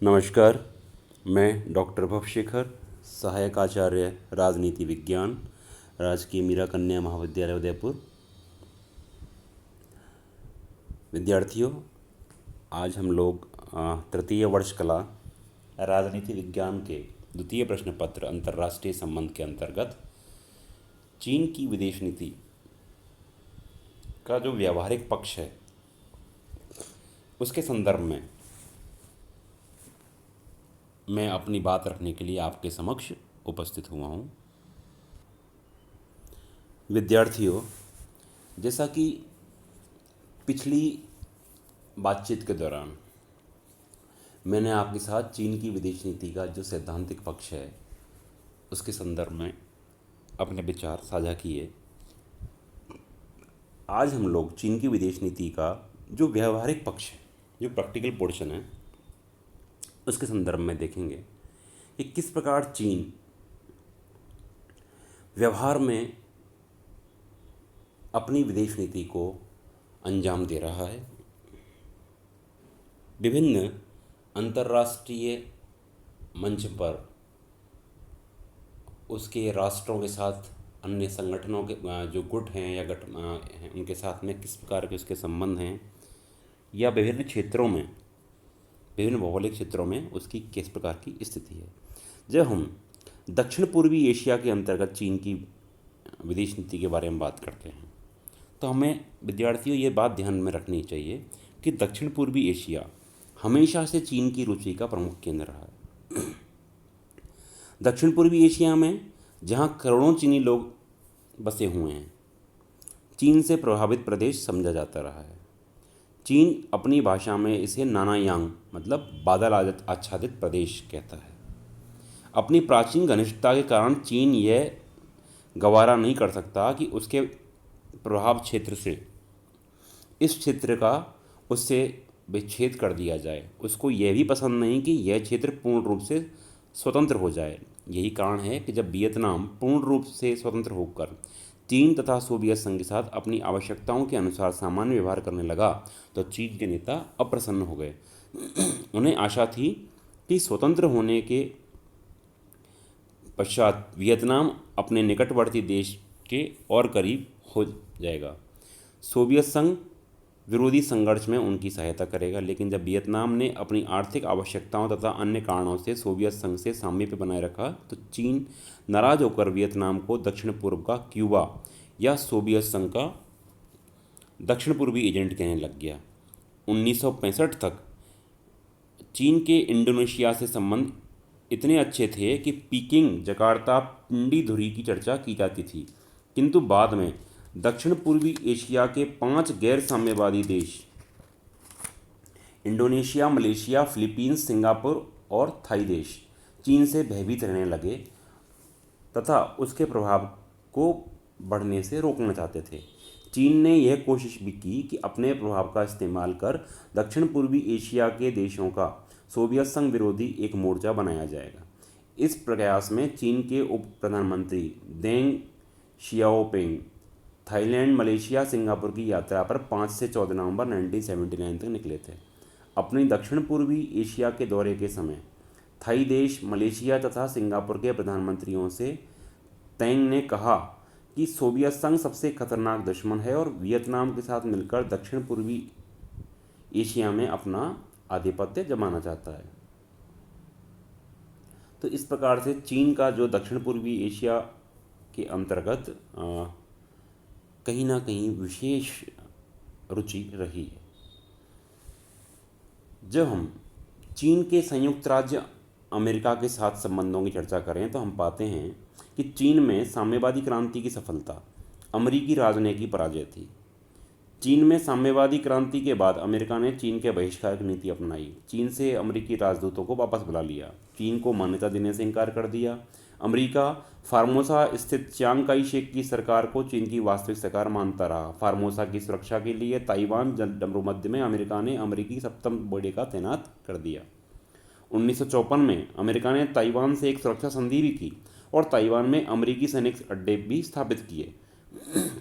नमस्कार। मैं डॉक्टर भवशेखर, सहायक आचार्य राजनीति विज्ञान, राजकीय मीरा कन्या महाविद्यालय उदयपुर। विद्यार्थियों, आज हम लोग तृतीय वर्ष कला राजनीति विज्ञान के द्वितीय प्रश्न पत्र अंतर्राष्ट्रीय संबंध के अंतर्गत चीन की विदेश नीति का जो व्यावहारिक पक्ष है उसके संदर्भ में मैं अपनी बात रखने के लिए आपके समक्ष उपस्थित हुआ हूँ। विद्यार्थियों, जैसा कि पिछली बातचीत के दौरान मैंने आपके साथ चीन की विदेश नीति का जो सैद्धांतिक पक्ष है उसके संदर्भ में अपने विचार साझा किए, आज हम लोग चीन की विदेश नीति का जो व्यावहारिक पक्ष है, जो प्रैक्टिकल पोर्शन है, उसके संदर्भ में देखेंगे कि किस प्रकार चीन व्यवहार में अपनी विदेश नीति को अंजाम दे रहा है। विभिन्न अंतर्राष्ट्रीय मंच पर उसके राष्ट्रों के साथ अन्य संगठनों के जो गुट हैं या गठ हैं उनके साथ में किस प्रकार के उसके संबंध हैं, या विभिन्न क्षेत्रों में, विभिन्न भौगोलिक क्षेत्रों में उसकी किस प्रकार की स्थिति है। जब हम दक्षिण पूर्वी एशिया के अंतर्गत चीन की विदेश नीति के बारे में बात करते हैं तो हमें विद्यार्थियों ये बात ध्यान में रखनी चाहिए कि दक्षिण पूर्वी एशिया हमेशा से चीन की रुचि का प्रमुख केंद्र रहा है। दक्षिण पूर्वी एशिया में जहाँ करोड़ों चीनी लोग बसे हुए हैं, चीन से प्रभावित प्रदेश समझा जाता रहा है। चीन अपनी भाषा में इसे नानायांग मतलब बादल आच्छादित प्रदेश कहता है। अपनी प्राचीन घनिष्ठता के कारण चीन यह गवारा नहीं कर सकता कि उसके प्रभाव क्षेत्र से इस क्षेत्र का उससे विच्छेद कर दिया जाए। उसको यह भी पसंद नहीं कि यह क्षेत्र पूर्ण रूप से स्वतंत्र हो जाए। यही कारण है कि जब वियतनाम पूर्ण रूप से स्वतंत्र होकर चीन तथा सोवियत संघ के साथ अपनी आवश्यकताओं के अनुसार सामान्य व्यवहार करने लगा तो चीन के नेता अप्रसन्न हो गए। उन्हें आशा थी कि स्वतंत्र होने के पश्चात वियतनाम अपने निकटवर्ती देश के और करीब हो जाएगा। सोवियत संघ विरोधी संघर्ष में उनकी सहायता करेगा, लेकिन जब वियतनाम ने अपनी आर्थिक आवश्यकताओं तथा अन्य कारणों से सोवियत संघ से सामीप्य बनाए रखा तो चीन नाराज होकर वियतनाम को दक्षिण पूर्व का क्यूबा या सोवियत संघ का दक्षिण पूर्वी एजेंट कहने लग गया। 1965 तक चीन के इंडोनेशिया से संबंध इतने अच्छे थे कि पीकिंग, जकार्ता, पिंडी धुरी की चर्चा की जाती थी, किंतु बाद में दक्षिण पूर्वी एशिया के 5 गैर साम्यवादी देश इंडोनेशिया, मलेशिया, फिलीपींस, सिंगापुर और थाई देश चीन से भयभीत रहने लगे तथा उसके प्रभाव को बढ़ने से रोकना चाहते थे। चीन ने यह कोशिश भी की कि अपने प्रभाव का इस्तेमाल कर दक्षिण पूर्वी एशिया के देशों का सोवियत संघ विरोधी एक मोर्चा बनाया जाएगा। इस प्रयास में चीन के उप प्रधानमंत्री Deng Xiaoping Thailand, Malaysia, Singapore की यात्रा पर 5 से 14 नवंबर 1979 तक निकले थे। अपनी दक्षिण पूर्वी एशिया के दौरे के समय थाई देश, मलेशिया तथा सिंगापुर के प्रधानमंत्रियों से तेंग ने कहा कि सोवियत संघ सबसे खतरनाक दुश्मन है और वियतनाम के साथ मिलकर दक्षिण पूर्वी एशिया में अपना आधिपत्य जमाना चाहता है। तो इस प्रकार से चीन का जो दक्षिण पूर्वी एशिया के अंतर्गत कहीं ना कहीं विशेष रुचि रही है। जब हम चीन के संयुक्त राज्य अमेरिका के साथ संबंधों की चर्चा करें तो हम पाते हैं कि चीन में साम्यवादी क्रांति की सफलता अमेरिकी राजनयिक की पराजय थी। चीन में साम्यवादी क्रांति के बाद अमेरिका ने चीन के बहिष्कार की नीति अपनाई। चीन से अमेरिकी राजदूतों को वापस बुला लिया, चीन को मान्यता देने से इनकार कर दिया। अमेरिका फार्मोसा स्थित चियांग काई शेक की सरकार को चीन की वास्तविक सरकार मानता रहा। फार्मोसा की सुरक्षा के लिए ताइवान भूमध्य में अमेरिका ने अमेरिकी सप्तम बड़े का तैनात कर दिया। 1954 में अमेरिका ने ताइवान से एक सुरक्षा संधि भी की और ताइवान में अमेरिकी सैनिक अड्डे भी स्थापित किए।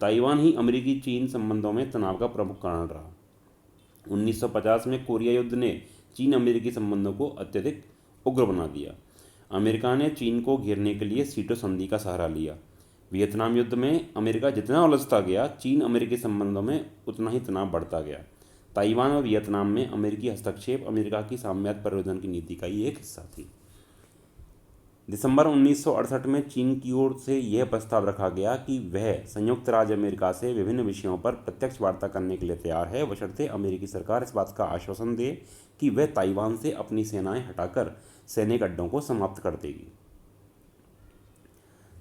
ताइवान ही अमेरिकी चीन संबंधों में तनाव का प्रमुख कारण रहा। 1950 में कोरिया युद्ध ने चीन अमेरिकी संबंधों को अत्यधिक उग्र बना दिया। अमेरिका ने चीन को घेरने के लिए सीटो संधि का सहारा लिया। वियतनाम युद्ध में अमेरिका जितना उलझता गया, चीन अमेरिकी संबंधों में उतना ही तनाव बढ़ता गया। ताइवान और वियतनाम में अमेरिकी हस्तक्षेप अमेरिका की साम्यवाद परिवर्धन की नीति का ही एक हिस्सा थी। दिसंबर 1968 में चीन की ओर से यह प्रस्ताव रखा गया कि वह संयुक्त राज्य अमेरिका से विभिन्न विषयों पर प्रत्यक्ष वार्ता करने के लिए तैयार है, बशर्ते अमेरिकी सरकार इस बात का आश्वासन दे कि वह ताइवान से अपनी सेनाएं हटाकर सैनिक अड्डों को समाप्त कर देगी।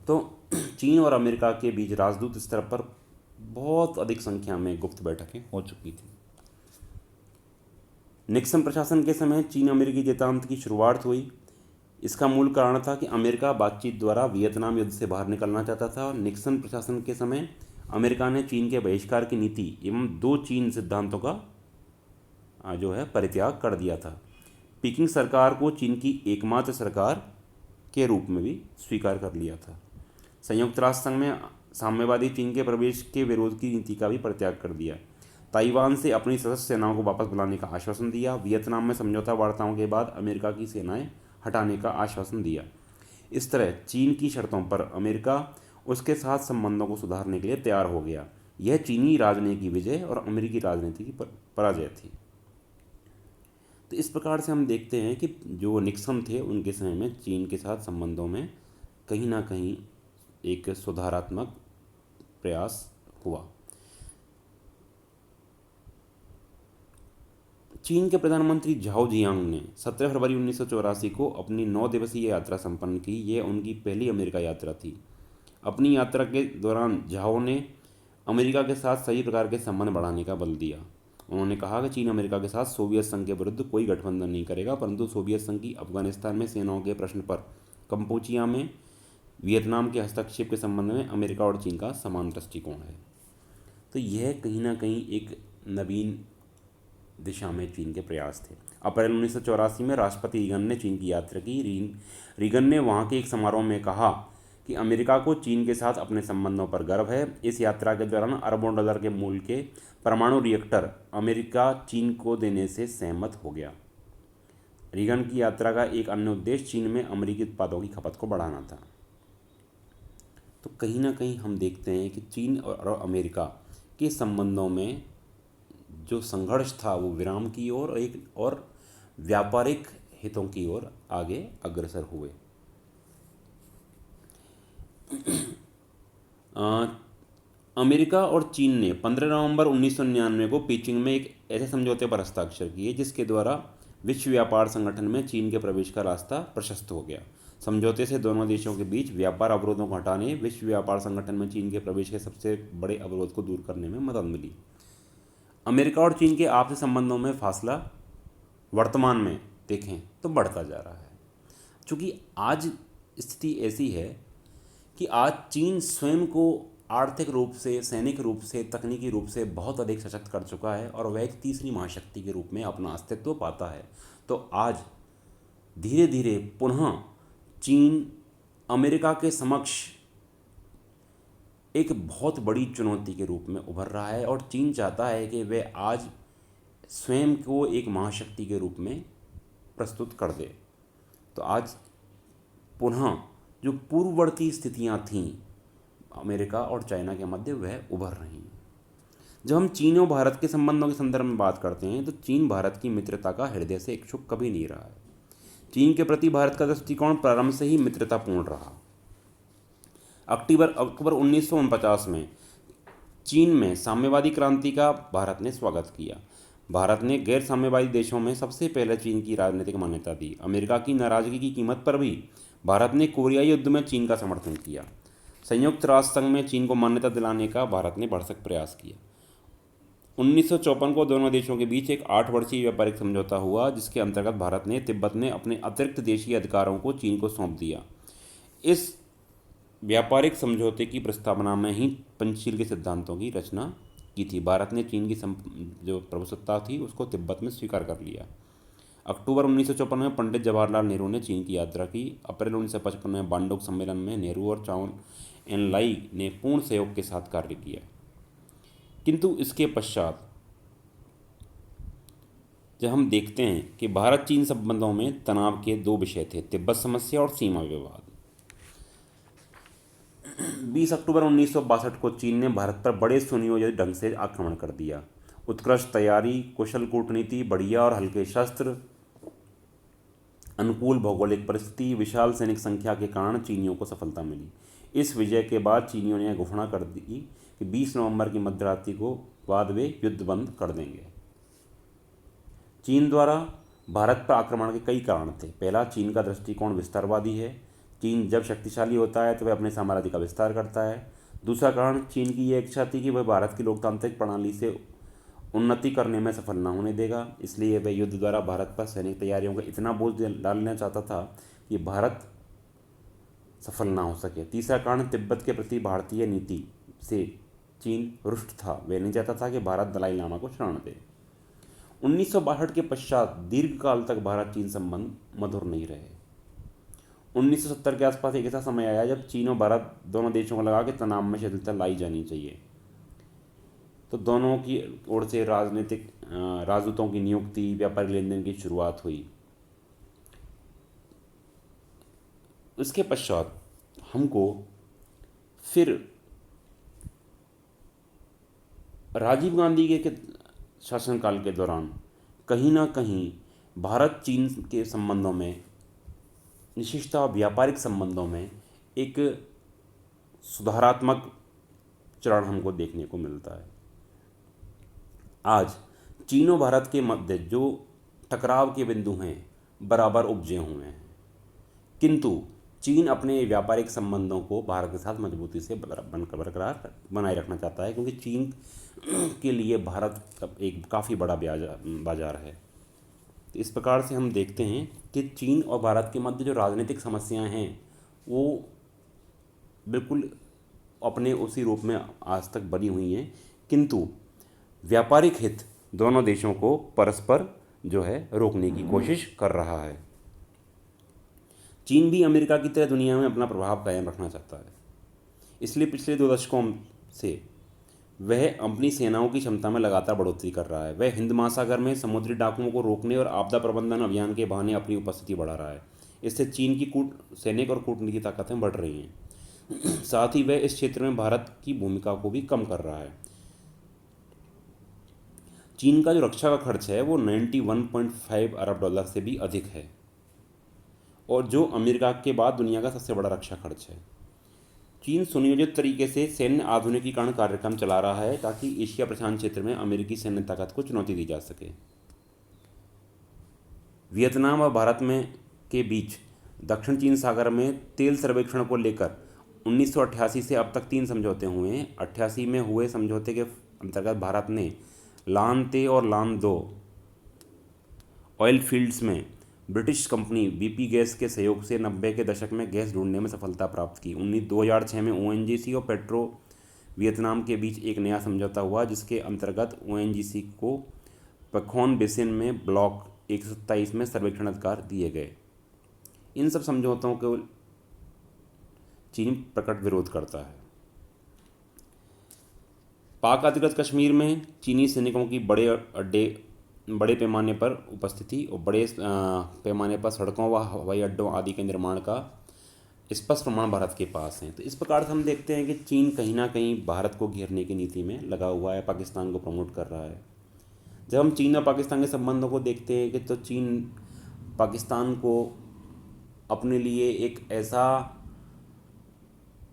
तो चीन और अमेरिका के बीच राजदूत स्तर पर बहुत अधिक संख्या में गुप्त बैठकें हो चुकी थी। निक्सन प्रशासन के समय चीन अमेरिकी जेतांत की शुरुआत हुई। इसका मूल कारण था कि अमेरिका बातचीत द्वारा वियतनाम युद्ध से बाहर निकलना चाहता था, और निक्सन प्रशासन के समय अमेरिका ने चीन के बहिष्कार की नीति एवं दो चीन सिद्धांतों का जो है परित्याग कर दिया था। पीकिंग सरकार को चीन की एकमात्र सरकार के रूप में भी स्वीकार कर लिया था। संयुक्त राष्ट्र संघ में साम्यवादी चीन के प्रवेश के विरोध की नीति का भी परित्याग कर दिया। ताइवान से अपनी सशस्त्र सेनाओं को वापस बुलाने का आश्वासन दिया। वियतनाम में समझौता वार्ताओं के बाद अमेरिका की सेनाएं हटाने का आश्वासन दिया। इस तरह चीन की शर्तों पर अमेरिका उसके साथ संबंधों को सुधारने के लिए तैयार हो गया। यह चीनी राजनीति की विजय और अमेरिकी राजनीति की पराजय थी। तो इस प्रकार से हम देखते हैं कि जो निक्सन थे उनके समय में चीन के साथ संबंधों में कहीं ना कहीं एक सुधारात्मक प्रयास हुआ। चीन के प्रधानमंत्री झाओ जियांग ने 17 फरवरी 1984 को अपनी 9 दिवसीय यात्रा संपन्न की। यह उनकी पहली अमेरिका यात्रा थी। अपनी यात्रा के दौरान झाओ ने अमेरिका के साथ सभी प्रकार के संबंध बढ़ाने का बल दिया। उन्होंने कहा कि चीन अमेरिका के साथ सोवियत संघ के विरुद्ध कोई गठबंधन नहीं करेगा, परंतु सोवियत संघ की अफगानिस्तान में सेनाओं के प्रश्न पर, कंपुचिया में वियतनाम के हस्तक्षेप के संबंध में अमेरिका और चीन का समान दृष्टिकोण है। तो यह कहीं ना कहीं एक नवीन दिशा में चीन के प्रयास थे। अप्रैल 1984 में राष्ट्रपति रीगन ने चीन की यात्रा की। रीगन ने वहां के एक समारोह में कहा कि अमेरिका को चीन के साथ अपने संबंधों पर गर्व है। इस यात्रा के दौरान अरबों डॉलर के मूल्य के परमाणु रिएक्टर अमेरिका चीन को देने से सहमत हो गया। रीगन की यात्रा का एक अन्य उद्देश्य चीन में अमेरिकी उत्पादों की खपत को बढ़ाना था। तो कहीं ना कहीं हम देखते हैं कि चीन और अमेरिका के संबंधों में जो संघर्ष था वो विराम की ओर और व्यापारिक हितों की ओर आगे अग्रसर हुए। अमेरिका और चीन ने 15 नवंबर 1999 को बीजिंग में एक ऐसे समझौते पर हस्ताक्षर किए जिसके द्वारा विश्व व्यापार संगठन में चीन के प्रवेश का रास्ता प्रशस्त हो गया। समझौते से दोनों देशों के बीच व्यापार अवरोधों को हटाने, विश्व व्यापार संगठन में चीन के प्रवेश के सबसे बड़े अवरोध को दूर करने में मदद मिली। अमेरिका और चीन के आपसी संबंधों में फासला वर्तमान में देखें तो बढ़ता जा रहा है, क्योंकि आज स्थिति ऐसी है कि आज चीन स्वयं को आर्थिक रूप से, सैनिक रूप से, तकनीकी रूप से बहुत अधिक सशक्त कर चुका है और वह एक तीसरी महाशक्ति के रूप में अपना अस्तित्व पाता है। तो आज धीरे धीरे पुनः चीन अमेरिका के समक्ष एक बहुत बड़ी चुनौती के रूप में उभर रहा है और चीन चाहता है कि वह आज स्वयं को एक महाशक्ति के रूप में प्रस्तुत कर दे। तो आज पुनः जो पूर्ववर्ती स्थितियां थीं अमेरिका और चाइना के मध्य, वह उभर रही हैं। जब हम चीन और भारत के संबंधों के संदर्भ में बात करते हैं तो चीन भारत की मित्रता का हृदय से इच्छुक कभी नहीं रहा है। चीन के प्रति भारत का दृष्टिकोण प्रारंभ से ही मित्रतापूर्ण रहा। अक्टूबर 1949 में चीन में साम्यवादी क्रांति का भारत ने स्वागत किया। भारत ने गैर साम्यवादी देशों में सबसे पहले चीन की राजनीतिक मान्यता दी। अमेरिका की नाराजगी की कीमत पर भी भारत ने कोरियाई युद्ध में चीन का समर्थन किया। संयुक्त राष्ट्र संघ में चीन को मान्यता दिलाने का भारत ने भरसक प्रयास किया। 1954 को दोनों देशों के बीच एक 8 वर्षीय व्यापारिक समझौता हुआ, जिसके अंतर्गत भारत ने तिब्बत में अपने अतिरिक्त देशीय अधिकारों को चीन को सौंप दिया। इस व्यापारिक समझौते की प्रस्तावना में ही पंचशील के सिद्धांतों की रचना की थी। भारत ने चीन की जो प्रभुसत्ता थी उसको तिब्बत में स्वीकार कर लिया। अक्टूबर 1954 में पंडित जवाहरलाल नेहरू ने चीन की यात्रा की। अप्रैल 1955 में बांडोक सम्मेलन में नेहरू और चाउ एन लाई ने पूर्ण सहयोग के साथ कार्य किया। किंतु इसके पश्चात जब हम देखते हैं कि भारत चीन संबंधों में तनाव के दो विषय थे, तिब्बत समस्या और सीमा विवाद। 20 अक्टूबर 1962 को चीन ने भारत पर बड़े सुनियोजित ढंग से आक्रमण कर दिया। उत्कृष्ट तैयारी, कुशल कूटनीति, बढ़िया और हल्के शस्त्र, अनुकूल भौगोलिक परिस्थिति, विशाल सैनिक संख्या के कारण चीनियों को सफलता मिली। इस विजय के बाद चीनियों ने घोषणा कर दी कि 20 नवंबर की मध्यरात्रि को बाद वे युद्ध बंद कर देंगे। चीन द्वारा भारत पर आक्रमण के कई कारण थे। पहला, चीन का दृष्टिकोण विस्तारवादी है। चीन जब शक्तिशाली होता है तो वह अपने साम्राज्य का विस्तार करता है। दूसरा कारण, चीन की यह इच्छा थी कि वह भारत की लोकतांत्रिक प्रणाली से उन्नति करने में सफल न होने देगा, इसलिए वह युद्ध द्वारा भारत पर सैनिक तैयारियों का इतना बोझ डालना चाहता था कि भारत सफल ना हो सके। तीसरा कारण, तिब्बत के प्रति भारतीय नीति से चीन रुष्ट था। वह नहीं चाहता था कि भारत दलाई लामा को शरण दे। 1962 के पश्चात दीर्घकाल तक भारत चीन संबंध मधुर नहीं रहे। 1970 के आसपास एक ऐसा समय आया जब चीन और भारत दोनों देशों को लगा कि तनाव में शिथिलता लाई जानी चाहिए, तो दोनों की ओर से राजनीतिक राजदूतों की नियुक्ति, व्यापारिक लेन देन की शुरुआत हुई। उसके पश्चात हमको फिर राजीव गांधी के शासनकाल के दौरान कहीं ना कहीं भारत चीन के संबंधों में, विशेषतः व्यापारिक संबंधों में, एक सुधारात्मक चरण हमको देखने को मिलता है। आज चीन और भारत के मध्य जो टकराव के बिंदु हैं बराबर उपजे हुए हैं, किंतु चीन अपने व्यापारिक संबंधों को भारत के साथ मजबूती से बरकरार बनाए रखना चाहता है, क्योंकि चीन के लिए भारत एक काफ़ी बड़ा बाजार है। तो इस प्रकार से हम देखते हैं कि चीन और भारत के मध्य जो राजनीतिक समस्याएं हैं वो बिल्कुल अपने उसी रूप में आज तक बनी हुई हैं, किंतु व्यापारिक हित दोनों देशों को परस्पर जो है रोकने की कोशिश कर रहा है। चीन भी अमेरिका की तरह दुनिया में अपना प्रभाव कायम रखना चाहता है, इसलिए पिछले 2 दशकों से वह अपनी सेनाओं की क्षमता में लगातार बढ़ोतरी कर रहा है। वह हिंद महासागर में समुद्री डाकुओं को रोकने और आपदा प्रबंधन अभियान के बहाने अपनी उपस्थिति बढ़ा रहा है। इससे चीन की सैनिक और कूटनीतिक ताकतें बढ़ रही हैं। साथ ही वह इस क्षेत्र में भारत की भूमिका को भी कम कर रहा है। चीन का जो रक्षा का खर्च है वो 91.5 अरब डॉलर से भी अधिक है, और जो अमेरिका के बाद दुनिया का सबसे बड़ा रक्षा खर्च है। चीन सुनियोजित तरीके से सैन्य आधुनिकीकरण कार्यक्रम चला रहा है ताकि एशिया प्रशांत क्षेत्र में अमेरिकी सैन्य ताकत को चुनौती दी जा सके। वियतनाम और भारत में के बीच दक्षिण चीन सागर में तेल सर्वेक्षण को लेकर 1988 से अब तक 3 समझौते हुए हैं। 88 में हुए समझौते के अंतर्गत भारत ने लान ते और लान 2 ऑयल फील्ड्स में ब्रिटिश कंपनी बीपी गैस के सहयोग से 90 के दशक में गैस ढूंढने में सफलता प्राप्त की। 2006 में ओएनजीसी और पेट्रो वियतनाम के बीच एक नया समझौता हुआ, जिसके अंतर्गत ओएनजीसी को पखौन बेसिन में ब्लॉक 127 में सर्वेक्षण अधिकार दिए गए। इन सब समझौतों को चीन प्रकट विरोध करता है। पाक अधिकृत कश्मीर में चीनी सैनिकों की बड़े पैमाने पर उपस्थिति और बड़े पैमाने पर सड़कों व हवाई अड्डों आदि के निर्माण का स्पष्ट प्रमाण भारत के पास हैं। तो इस प्रकार से हम देखते हैं कि चीन कहीं ना कहीं भारत को घेरने की नीति में लगा हुआ है, पाकिस्तान को प्रमोट कर रहा है। जब हम चीन और पाकिस्तान के संबंधों को देखते हैं कि तो चीन पाकिस्तान को अपने लिए एक ऐसा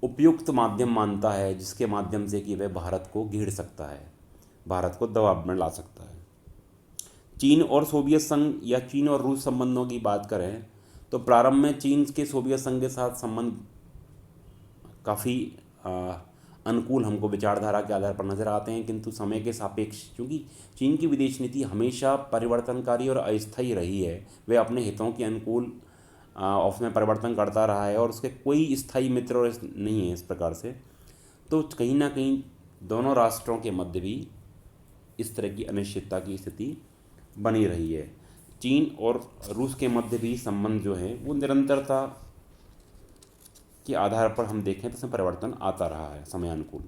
उपयुक्त माध्यम मानता है जिसके माध्यम से कि वह भारत को घेर सकता है, भारत को दबाव में ला सकता है। चीन और सोवियत संघ या चीन और रूस संबंधों की बात करें तो प्रारंभ में चीन के सोवियत संघ के साथ संबंध काफ़ी अनुकूल हमको विचारधारा के आधार पर नज़र आते हैं, किंतु समय के सापेक्ष क्योंकि चीन की विदेश नीति हमेशा परिवर्तनकारी और अस्थायी रही है, वह अपने हितों के अनुकूल उसमें परिवर्तन करता रहा है और उसके कोई स्थायी मित्र और नहीं है इस प्रकार से। तो कहीं ना कहीं दोनों राष्ट्रों के मध्य भी इस तरह की अनिश्चितता की स्थिति बनी रही है। चीन और रूस के मध्य भी संबंध जो है वो निरंतरता के आधार पर हम देखें तो इसमें परिवर्तन आता रहा है समयानुकूल।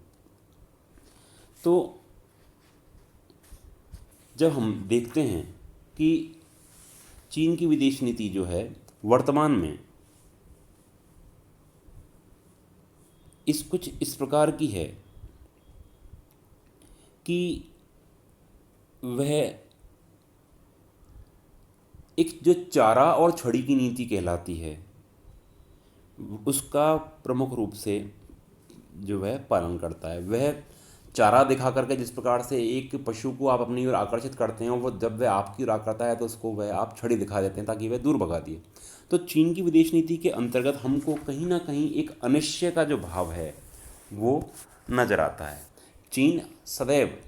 तो जब हम देखते हैं कि चीन की विदेश नीति जो है वर्तमान में कुछ इस प्रकार की है कि वह एक जो चारा और छड़ी की नीति कहलाती है उसका प्रमुख रूप से जो है पालन करता है। वह चारा दिखा करके जिस प्रकार से एक पशु को आप अपनी ओर आकर्षित करते हैं, वो जब वह आपकी ओर आकर्षता है तो उसको वह आप छड़ी दिखा देते हैं ताकि वह दूर भगा दिए। तो चीन की विदेश नीति के अंतर्गत हमको कहीं ना कहीं एक अनिश्चय का जो भाव है वो नज़र आता है। चीन सदैव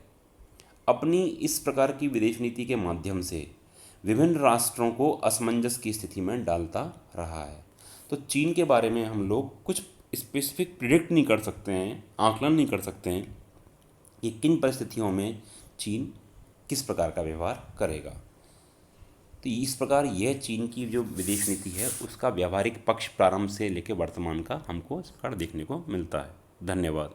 अपनी इस प्रकार की विदेश नीति के माध्यम से विभिन्न राष्ट्रों को असमंजस की स्थिति में डालता रहा है। तो चीन के बारे में हम लोग कुछ स्पेसिफिक प्रिडिक्ट नहीं कर सकते हैं, आकलन नहीं कर सकते हैं कि किन परिस्थितियों में चीन किस प्रकार का व्यवहार करेगा। तो इस प्रकार यह चीन की जो विदेश नीति है उसका व्यावहारिक पक्ष प्रारंभ से लेकर वर्तमान का हमको इस प्रकार देखने को मिलता है। धन्यवाद।